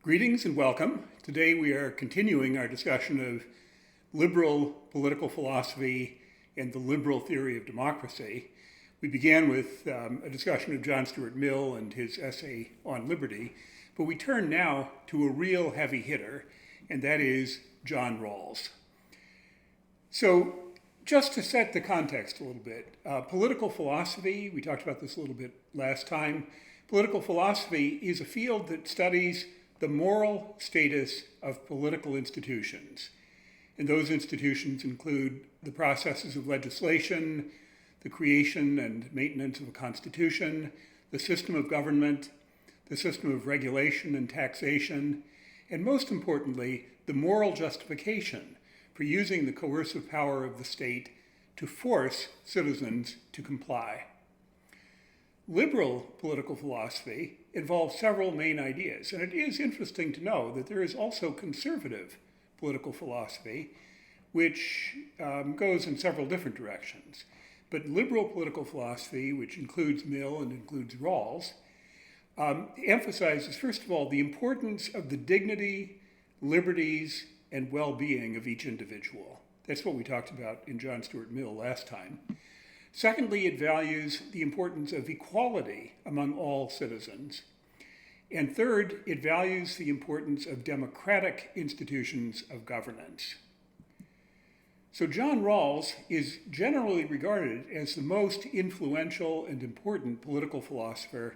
Greetings and welcome. Today we are continuing our discussion of liberal political philosophy and the liberal theory of democracy. We began with a discussion of John Stuart Mill and his essay on liberty, but we turn now to a real heavy hitter, and that is John Rawls. So just to set the context a little bit, political philosophy, we talked about this a little bit last time, political philosophy is a field that studies the moral status of political institutions. And those institutions include the processes of legislation, the creation and maintenance of a constitution, the system of government, the system of regulation and taxation, and most importantly, the moral justification for using the coercive power of the state to force citizens to comply. Liberal political philosophy involves several main ideas, and it is interesting to know that there is also conservative political philosophy, which goes in several different directions. But liberal political philosophy, which includes Mill and includes Rawls, emphasizes, first of all, the importance of the dignity, liberties, and well-being of each individual. That's what we talked about in John Stuart Mill last time. Secondly, it values the importance of equality among all citizens. And third, it values the importance of democratic institutions of governance. So John Rawls is generally regarded as the most influential and important political philosopher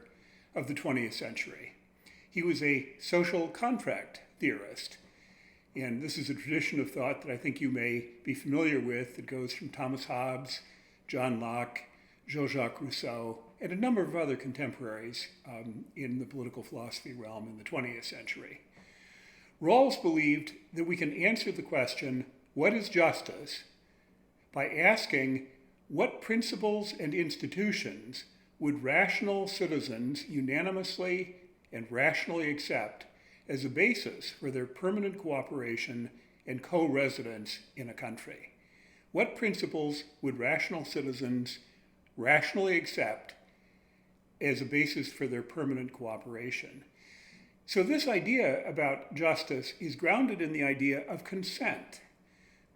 of the 20th century. He was a social contract theorist. And this is a tradition of thought that I think you may be familiar with that goes from Thomas Hobbes, John Locke, Jean-Jacques Rousseau, and a number of other contemporaries in the political philosophy realm in the 20th century. Rawls believed that we can answer the question, what is justice, by asking what principles and institutions would rational citizens unanimously and rationally accept as a basis for their permanent cooperation and co-residence in a country. What principles would rational citizens rationally accept as a basis for their permanent cooperation? So this idea about justice is grounded in the idea of consent,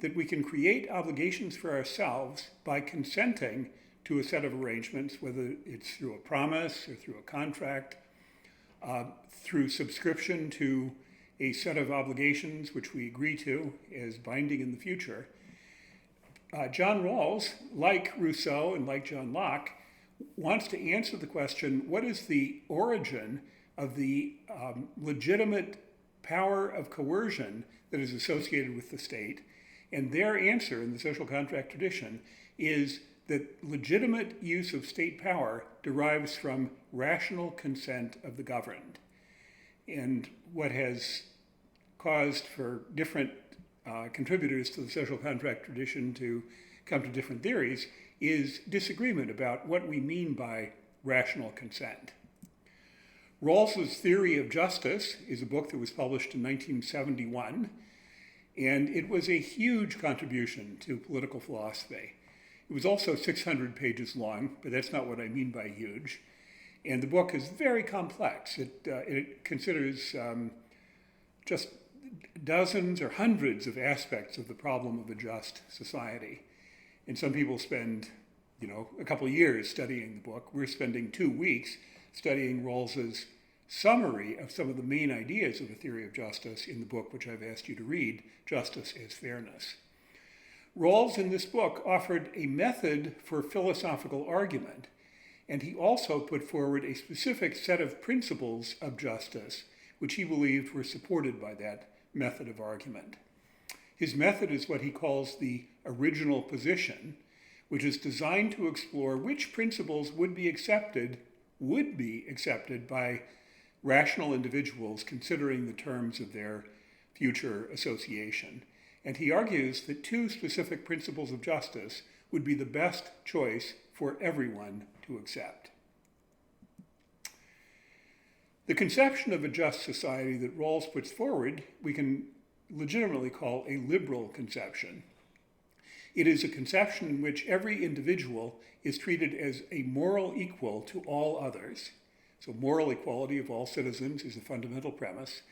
that we can create obligations for ourselves by consenting to a set of arrangements, whether it's through a promise or through a contract, through subscription to a set of obligations which we agree to as binding in the future. John Rawls, like Rousseau and like John Locke, wants to answer the question, what is the origin of the legitimate power of coercion that is associated with the state? And their answer in the social contract tradition is that legitimate use of state power derives from rational consent of the governed. And what has caused for different contributors to the social contract tradition to come to different theories is disagreement about what we mean by rational consent. Rawls's Theory of Justice is a book that was published in 1971, and it was a huge contribution to political philosophy. It was also 600 pages long, but that's not what I mean by huge. And the book is very complex. It considers just dozens or hundreds of aspects of the problem of a just society. And some people spend, a couple of years studying the book. We're spending 2 weeks studying Rawls's summary of some of the main ideas of a theory of justice in the book, which I've asked you to read, Justice as Fairness. Rawls in this book offered a method for philosophical argument, and he also put forward a specific set of principles of justice, which he believed were supported by that method of argument. His method is what he calls the original position, which is designed to explore which principles would be accepted by rational individuals considering the terms of their future association. And he argues that 2 specific principles of justice would be the best choice for everyone to accept. The conception of a just society that Rawls puts forward, we can legitimately call a liberal conception. It is a conception in which every individual is treated as a moral equal to all others. So moral equality of all citizens is a fundamental premise.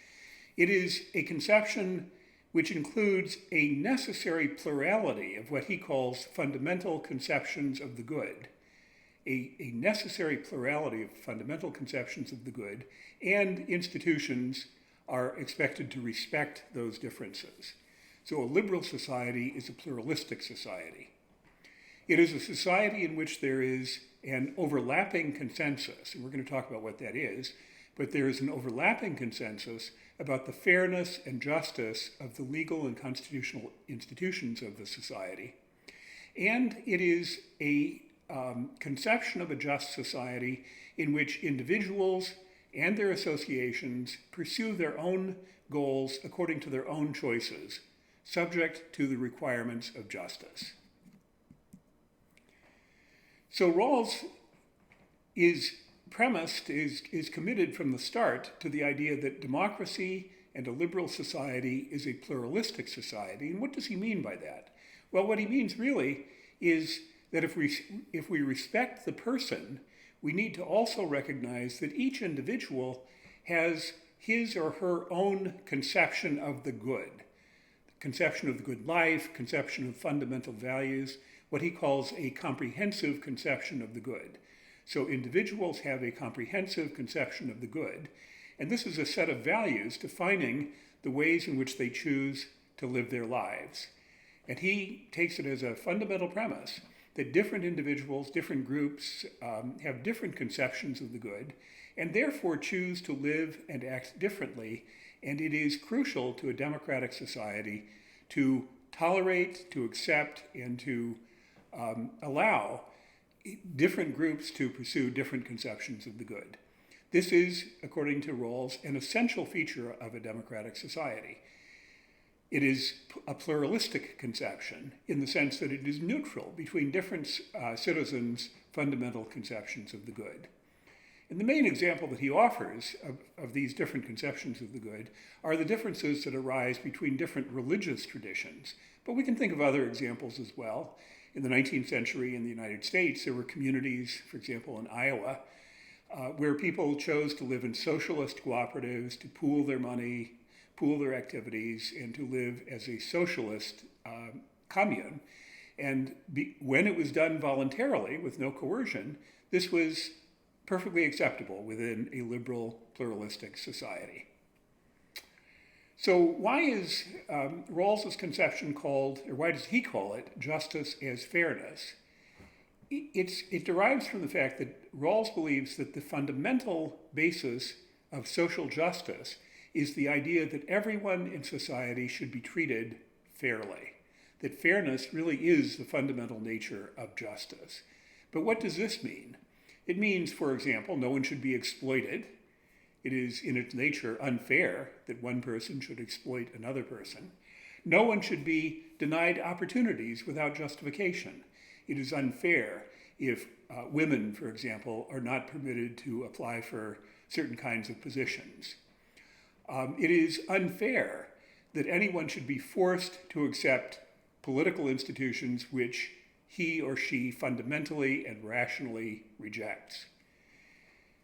It is a conception which includes a necessary plurality of what he calls fundamental conceptions of the good, a necessary plurality of fundamental conceptions of the good, and institutions are expected to respect those differences. So a liberal society is a pluralistic society. It is a society in which there is an overlapping consensus, and we're going to talk about what that is, but there is an overlapping consensus about the fairness and justice of the legal and constitutional institutions of the society. And it is a conception of a just society in which individuals and their associations pursue their own goals according to their own choices, subject to the requirements of justice. So Rawls is committed from the start to the idea that democracy and a liberal society is a pluralistic society. And what does he mean by that? Well, what he means really is that if we respect the person, we need to also recognize that each individual has his or her own conception of the good, conception of the good life, conception of fundamental values, what he calls a comprehensive conception of the good. So individuals have a comprehensive conception of the good, and this is a set of values defining the ways in which they choose to live their lives. And he takes it as a fundamental premise that different individuals, different groups have different conceptions of the good, and therefore choose to live and act differently. And it is crucial to a democratic society to tolerate, to accept, and to allow different groups to pursue different conceptions of the good. This is, according to Rawls, an essential feature of a democratic society. It is a pluralistic conception in the sense that it is neutral between different citizens' fundamental conceptions of the good. And the main example that he offers of these different conceptions of the good are the differences that arise between different religious traditions. But we can think of other examples as well. In the 19th century in the United States, there were communities, for example, in Iowa, where people chose to live in socialist cooperatives, to pool their money, pool their activities, and to live as a socialist commune. And when it was done voluntarily, with no coercion, this was perfectly acceptable within a liberal, pluralistic society. So why is Rawls's conception called, or why does he call it, justice as fairness? It derives from the fact that Rawls believes that the fundamental basis of social justice is the idea that everyone in society should be treated fairly, that fairness really is the fundamental nature of justice. But what does this mean? It means, for example, no one should be exploited. It is in its nature unfair that one person should exploit another person. No one should be denied opportunities without justification. It is unfair if women, for example, are not permitted to apply for certain kinds of positions. It is unfair that anyone should be forced to accept political institutions which he or she fundamentally and rationally rejects.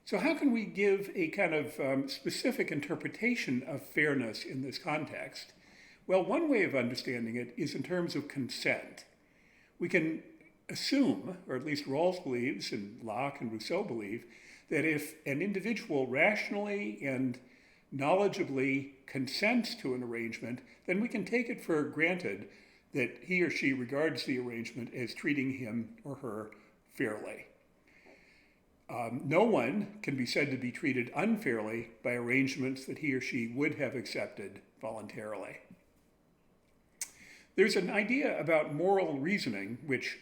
So how can we give a kind of specific interpretation of fairness in this context? Well, one way of understanding it is in terms of consent. We can assume, or at least Rawls believes, and Locke and Rousseau believe, that if an individual rationally and knowledgeably consents to an arrangement, then we can take it for granted that he or she regards the arrangement as treating him or her fairly. No one can be said to be treated unfairly by arrangements that he or she would have accepted voluntarily. There's an idea about moral reasoning which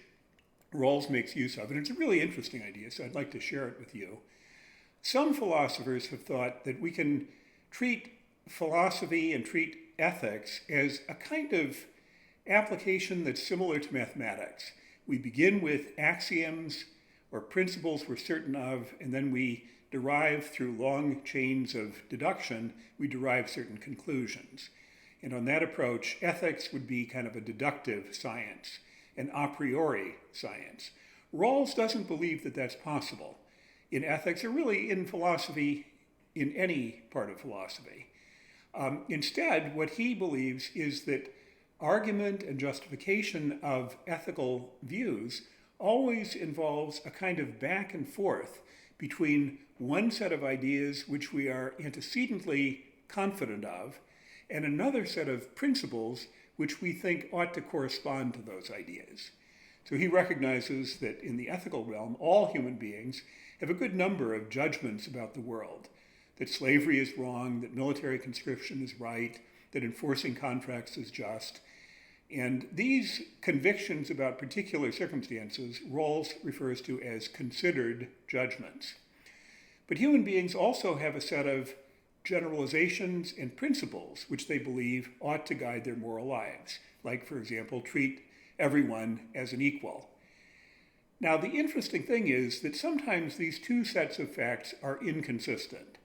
Rawls makes use of, and it's a really interesting idea, so I'd like to share it with you. Some philosophers have thought that we can treat philosophy and treat ethics as a kind of application that's similar to mathematics. We begin with axioms or principles we're certain of, and then we derive through long chains of deduction, we derive certain conclusions. And on that approach, ethics would be kind of a deductive science, an a priori science. Rawls doesn't believe that that's possible in ethics, or really in philosophy, in any part of philosophy. Instead, what he believes is that argument and justification of ethical views always involves a kind of back and forth between one set of ideas which we are antecedently confident of and another set of principles which we think ought to correspond to those ideas. So he recognizes that in the ethical realm, all human beings have a good number of judgments about the world, that slavery is wrong, that military conscription is right, that enforcing contracts is just. And these convictions about particular circumstances, Rawls refers to as considered judgments. But human beings also have a set of generalizations and principles which they believe ought to guide their moral lives, like, for example, treat everyone as an equal. Now, the interesting thing is that sometimes these two sets of facts are inconsistent.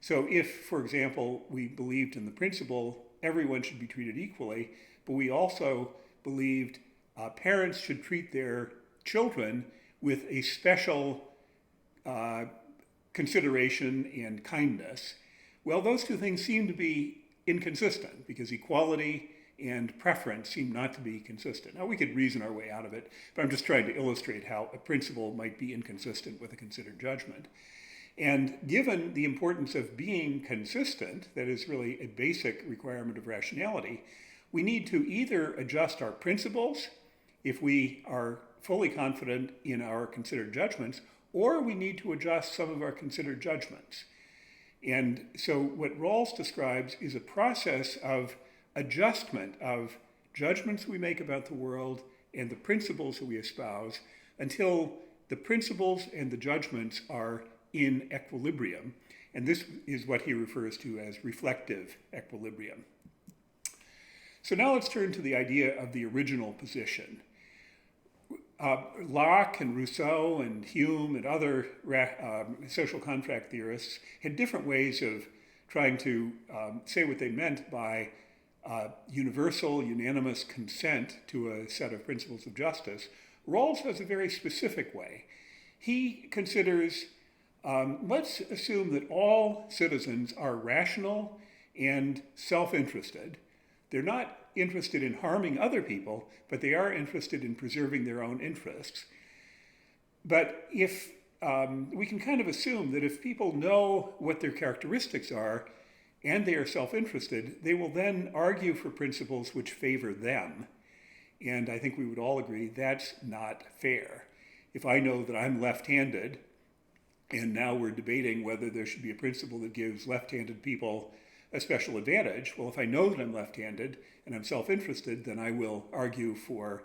So if, for example, we believed in the principle everyone should be treated equally, but we also believed parents should treat their children with a special consideration and kindness, well, those two things seem to be inconsistent because equality and preference seem not to be consistent. Now, we could reason our way out of it, but I'm just trying to illustrate how a principle might be inconsistent with a considered judgment. And given the importance of being consistent, that is really a basic requirement of rationality, we need to either adjust our principles if we are fully confident in our considered judgments, or we need to adjust some of our considered judgments. And so what Rawls describes is a process of adjustment of judgments we make about the world and the principles that we espouse until the principles and the judgments are in equilibrium. And this is what he refers to as reflective equilibrium. So now let's turn to the idea of the original position. Locke and Rousseau and Hume and other social contract theorists had different ways of trying to say what they meant by universal, unanimous consent to a set of principles of justice. Rawls has a very specific way. He considers, let's assume that all citizens are rational and self-interested. They're not interested in harming other people, but they are interested in preserving their own interests. But if we can kind of assume that if people know what their characteristics are and they are self-interested, they will then argue for principles which favor them. And I think we would all agree that's not fair. If I know that I'm left-handed, and now we're debating whether there should be a principle that gives left-handed people a special advantage, well, if I know that I'm left-handed and I'm self-interested, then I will argue for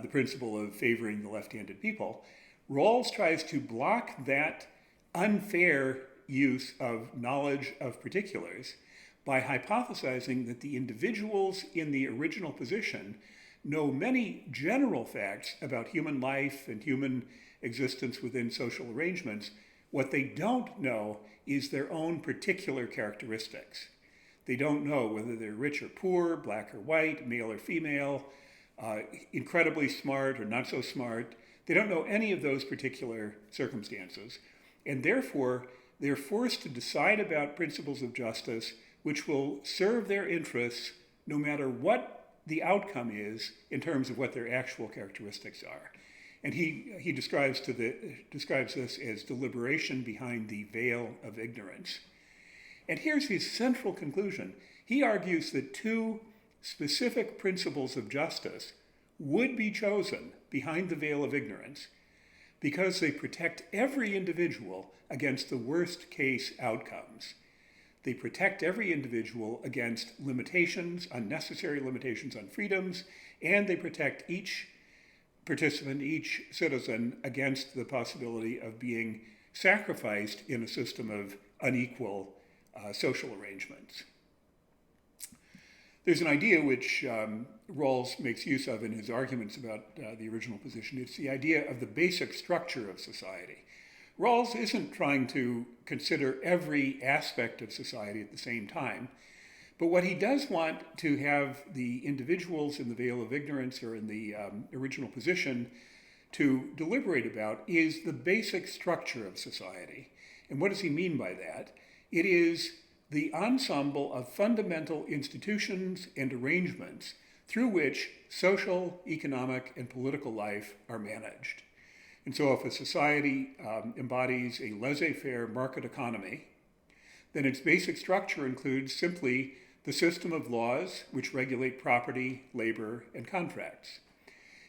the principle of favoring the left-handed people. Rawls tries to block that unfair use of knowledge of particulars by hypothesizing that the individuals in the original position know many general facts about human life and human existence within social arrangements. What they don't know is their own particular characteristics. They don't know whether they're rich or poor, black or white, male or female, incredibly smart or not so smart. They don't know any of those particular circumstances. And therefore, they're forced to decide about principles of justice which will serve their interests no matter what the outcome is in terms of what their actual characteristics are. And he describes this as deliberation behind the veil of ignorance. And here's his central conclusion. He argues that two specific principles of justice would be chosen behind the veil of ignorance because they protect every individual against the worst case outcomes. They protect every individual against limitations, unnecessary limitations on freedoms, and they protect each participant, each citizen, against the possibility of being sacrificed in a system of unequal social arrangements. There's an idea which Rawls makes use of in his arguments about the original position. It's the idea of the basic structure of society. Rawls isn't trying to consider every aspect of society at the same time, but what he does want to have the individuals in the veil of ignorance or in the original position to deliberate about is the basic structure of society. And what does he mean by that? It is the ensemble of fundamental institutions and arrangements through which social, economic, and political life are managed. And so if a society embodies a laissez-faire market economy, then its basic structure includes simply the system of laws which regulate property, labor, and contracts.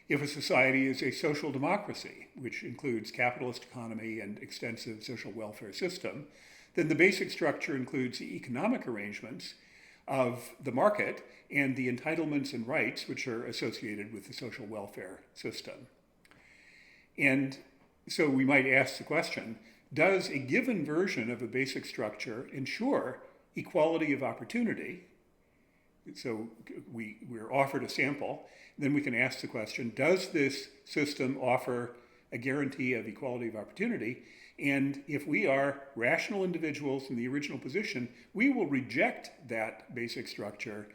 If a society is a social democracy, which includes capitalist economy and extensive social welfare system, then the basic structure includes the economic arrangements of the market and the entitlements and rights which are associated with the social welfare system. And so we might ask the question, does a given version of a basic structure ensure equality of opportunity? So we're offered a sample, then we can ask the question, does this system offer a guarantee of equality of opportunity? And if we are rational individuals in the original position, we will reject that basic structure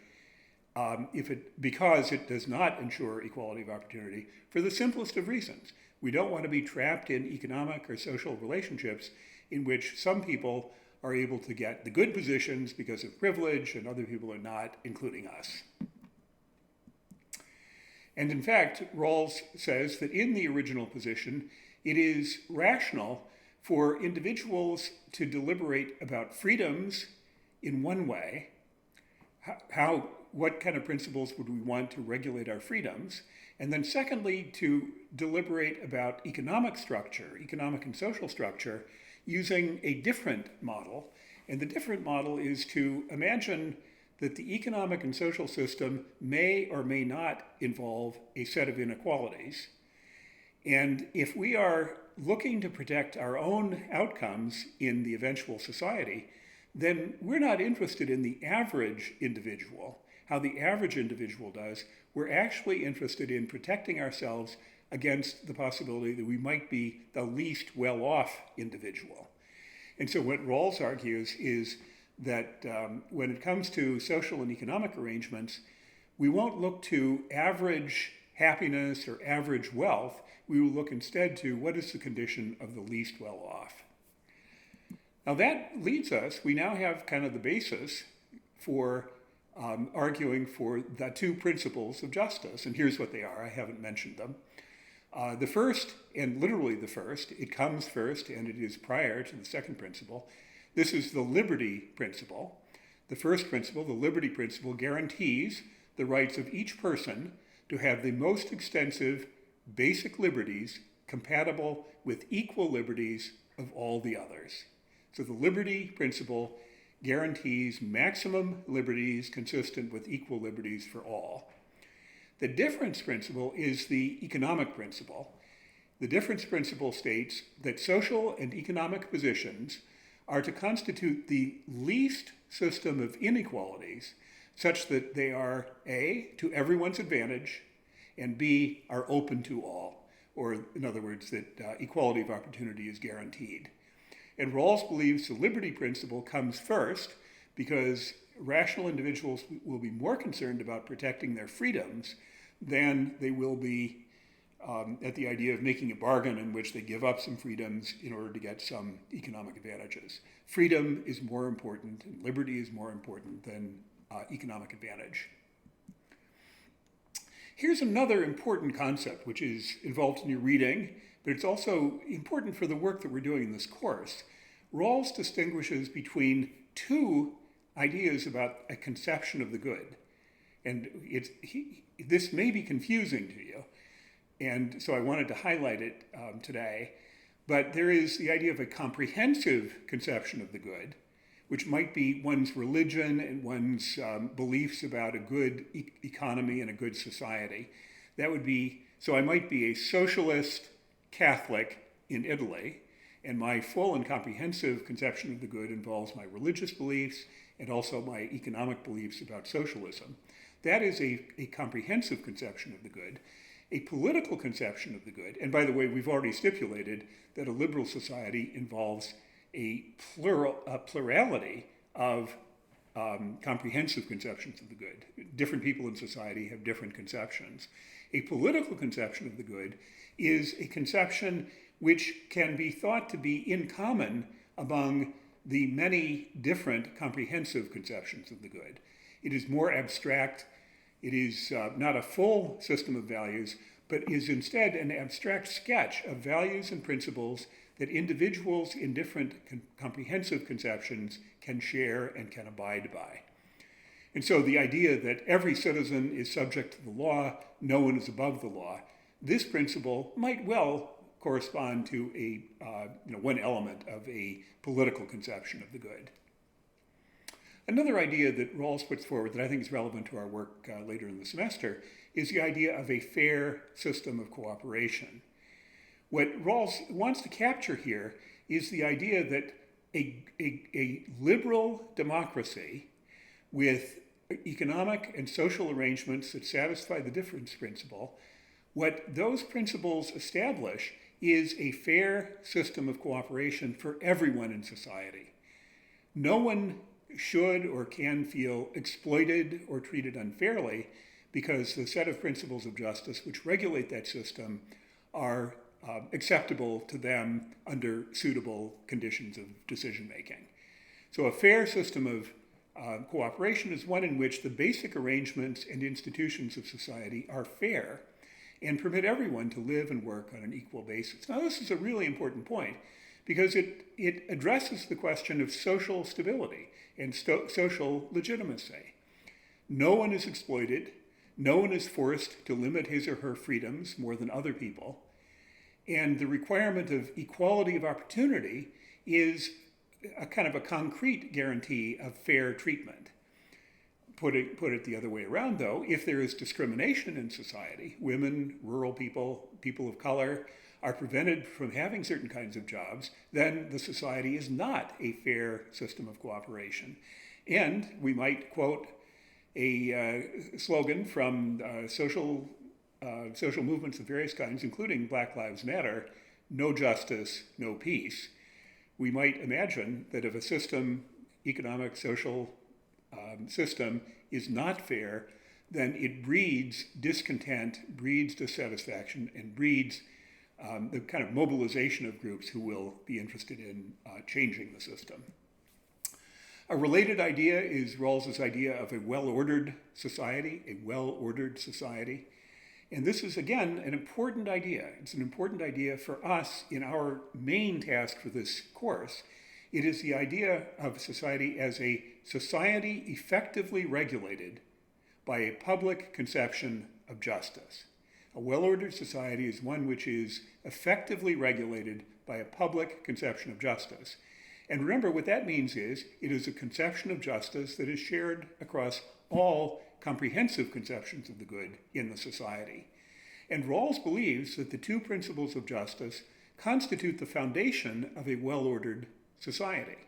because it does not ensure equality of opportunity for the simplest of reasons. We don't want to be trapped in economic or social relationships in which some people are able to get the good positions because of privilege and other people are not, including us. And in fact, Rawls says that in the original position, it is rational for individuals to deliberate about freedoms in one way. What kind of principles would we want to regulate our freedoms? And then secondly, to deliberate about economic structure, economic and social structure, using a different model. And the different model is to imagine that the economic and social system may or may not involve a set of inequalities. And if we are looking to protect our own outcomes in the eventual society, then we're not interested in the average individual, how the average individual does. We're actually interested in protecting ourselves against the possibility that we might be the least well-off individual. And so what Rawls argues is that when it comes to social and economic arrangements, we won't look to average happiness or average wealth. We will look instead to what is the condition of the least well-off. Now that leads us, we now have kind of the basis for arguing for the two principles of justice. And here's what they are. I haven't mentioned them. The first, and literally the first, it comes first and it is prior to the second principle. This is the liberty principle. The first principle, the liberty principle, guarantees the rights of each person to have the most extensive basic liberties compatible with equal liberties of all the others. So the liberty principle guarantees maximum liberties consistent with equal liberties for all. The difference principle is the economic principle. The difference principle states that social and economic positions are to constitute the least system of inequalities such that they are A, to everyone's advantage, and B, are open to all, or in other words, that equality of opportunity is guaranteed. And Rawls believes the liberty principle comes first because rational individuals will be more concerned about protecting their freedoms than they will be at the idea of making a bargain in which they give up some freedoms in order to get some economic advantages. Freedom is more important and liberty is more important than economic advantage. Here's another important concept which is involved in your reading, but it's also important for the work that we're doing in this course. Rawls distinguishes between two ideas about a conception of the good. And this may be confusing to you, and so I wanted to highlight it today. But there is the idea of a comprehensive conception of the good, which might be one's religion and one's beliefs about a good economy and a good society. That would be, so I might be a socialist Catholic in Italy, and my full and comprehensive conception of the good involves my religious beliefs and also my economic beliefs about socialism. That is a comprehensive conception of the good. A political conception of the good, and by the way, we've already stipulated that a liberal society involves a plurality of comprehensive conceptions of the good. Different people in society have different conceptions. A political conception of the good is a conception which can be thought to be in common among the many different comprehensive conceptions of the good. It is more abstract. It is not a full system of values, but is instead an abstract sketch of values and principles that individuals in different comprehensive conceptions can share and can abide by. And so the idea that every citizen is subject to the law, no one is above the law, this principle might well correspond to one element of a political conception of the good. Another idea that Rawls puts forward that I think is relevant to our work later in the semester is the idea of a fair system of cooperation. What Rawls wants to capture here is the idea that a liberal democracy with economic and social arrangements that satisfy the difference principle, what those principles establish is a fair system of cooperation for everyone in society. No one should or can feel exploited or treated unfairly because the set of principles of justice which regulate that system are acceptable to them under suitable conditions of decision making. So a fair system of cooperation is one in which the basic arrangements and institutions of society are fair and permit everyone to live and work on an equal basis. Now, this is a really important point because it addresses the question of social stability and social legitimacy. No one is exploited. No one is forced to limit his or her freedoms more than other people. And the requirement of equality of opportunity is a kind of a concrete guarantee of fair treatment. Put it the other way around, though, if there is discrimination in society, women, rural people, people of color are prevented from having certain kinds of jobs, then the society is not a fair system of cooperation. And we might quote a slogan from social movements of various kinds, including Black Lives Matter, no justice, no peace. We might imagine that if a system, economic, social system, is not fair, then it breeds discontent, breeds dissatisfaction, and breeds the kind of mobilization of groups who will be interested in changing the system. A related idea is Rawls's idea of a well-ordered society, And this is, again, an important idea. It's an important idea for us in our main task for this course. It is the idea of society as a society effectively regulated by a public conception of justice. A well-ordered society is one which is effectively regulated by a public conception of justice. And remember, what that means is it is a conception of justice that is shared across all comprehensive conceptions of the good in the society. And Rawls believes that the two principles of justice constitute the foundation of a well-ordered society,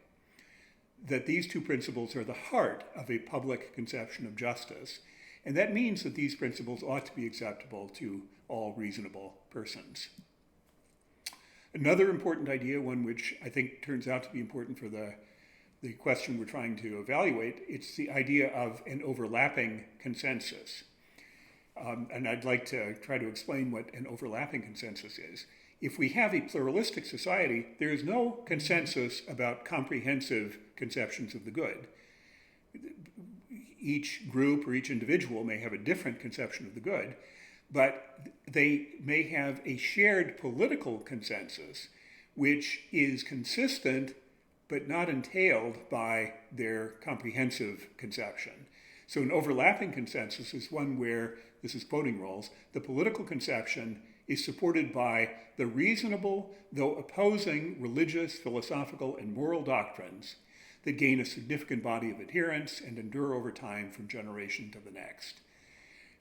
that these two principles are the heart of a public conception of justice, and that means that these principles ought to be acceptable to all reasonable persons. Another important idea, one which I think turns out to be important for the question we're trying to evaluate, it's the idea of an overlapping consensus. And I'd like to try to explain what an overlapping consensus is. If we have a pluralistic society, there is no consensus about comprehensive conceptions of the good. Each group or each individual may have a different conception of the good, but they may have a shared political consensus which is consistent but not entailed by their comprehensive conception. So an overlapping consensus is one where, this is quoting Rawls, the political conception is supported by the reasonable, though opposing religious, philosophical, and moral doctrines that gain a significant body of adherents and endure over time from generation to the next.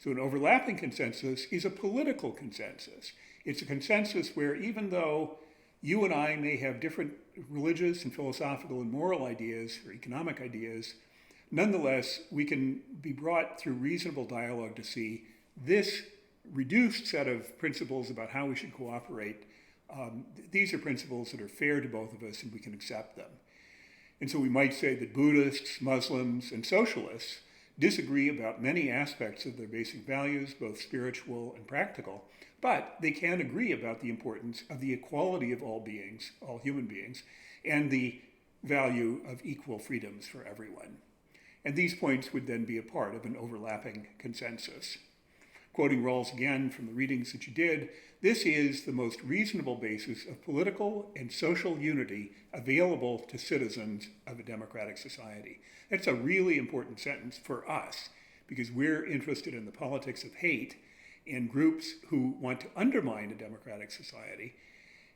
So an overlapping consensus is a political consensus. It's a consensus where even though you and I may have different religious and philosophical and moral ideas or economic ideas, nonetheless, we can be brought through reasonable dialogue to see this reduced set of principles about how we should cooperate. These are principles that are fair to both of us and we can accept them. And so we might say that Buddhists, Muslims, and socialists disagree about many aspects of their basic values, both spiritual and practical, but they can agree about the importance of the equality of all beings, all human beings, and the value of equal freedoms for everyone. And these points would then be a part of an overlapping consensus. Quoting Rawls again from the readings that you did, this is the most reasonable basis of political and social unity available to citizens of a democratic society. That's a really important sentence for us because we're interested in the politics of hate and groups who want to undermine a democratic society.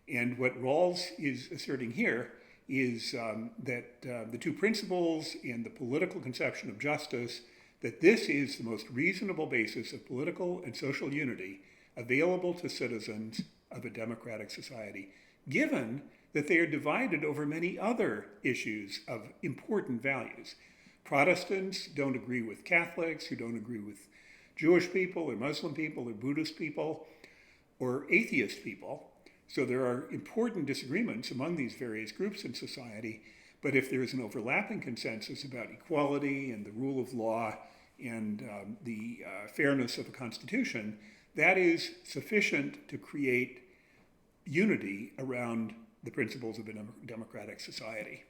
And what Rawls is asserting here is that the two principles and the political conception of justice, that this is the most reasonable basis of political and social unity available to citizens of a democratic society, given that they are divided over many other issues of important values. Protestants don't agree with Catholics, who don't agree with Jewish people or Muslim people or Buddhist people or atheist people. So there are important disagreements among these various groups in society, but if there is an overlapping consensus about equality and the rule of law and the fairness of a constitution, that is sufficient to create unity around the principles of a democratic society.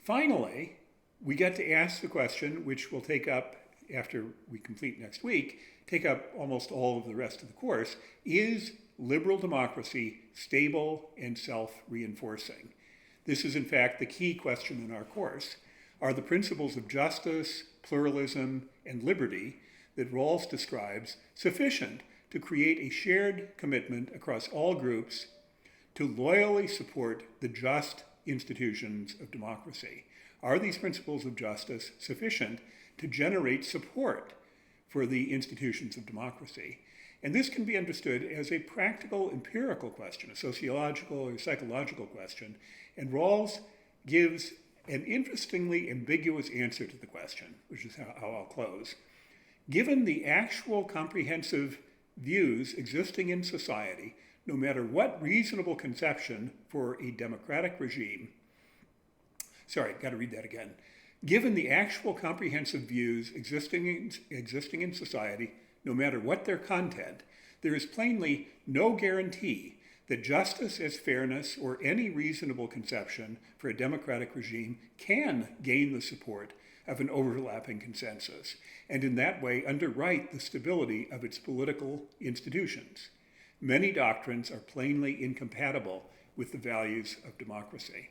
Finally, we get to ask the question, which we'll take up after we complete next week, take up almost all of the rest of the course, is liberal democracy stable and self-reinforcing? This is in fact the key question in our course. Are the principles of justice, pluralism, and liberty that Rawls describes sufficient to create a shared commitment across all groups to loyally support the just institutions of democracy? Are these principles of justice sufficient to generate support for the institutions of democracy? And this can be understood as a practical, empirical question, a sociological or psychological question. And Rawls gives an interestingly ambiguous answer to the question, which is how I'll close. Given the actual comprehensive views existing in society, no matter what reasonable conception for a democratic regime, Given the actual comprehensive views existing in society, no matter what their content, there is plainly no guarantee that justice as fairness or any reasonable conception for a democratic regime can gain the support of an overlapping consensus, and in that way underwrite the stability of its political institutions. Many doctrines are plainly incompatible with the values of democracy.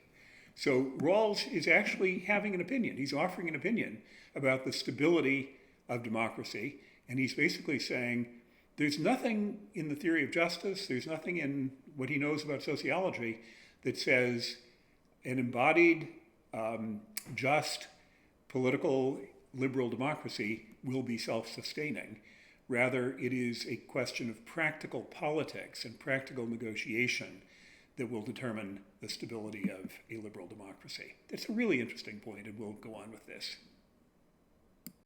So Rawls is actually having an opinion. He's offering an opinion about the stability of democracy, and he's basically saying there's nothing in the theory of justice, there's nothing in what he knows about sociology that says an embodied, just, political, liberal democracy will be self-sustaining. Rather, it is a question of practical politics and practical negotiation that will determine the stability of a liberal democracy. That's a really interesting point, and we'll go on with this.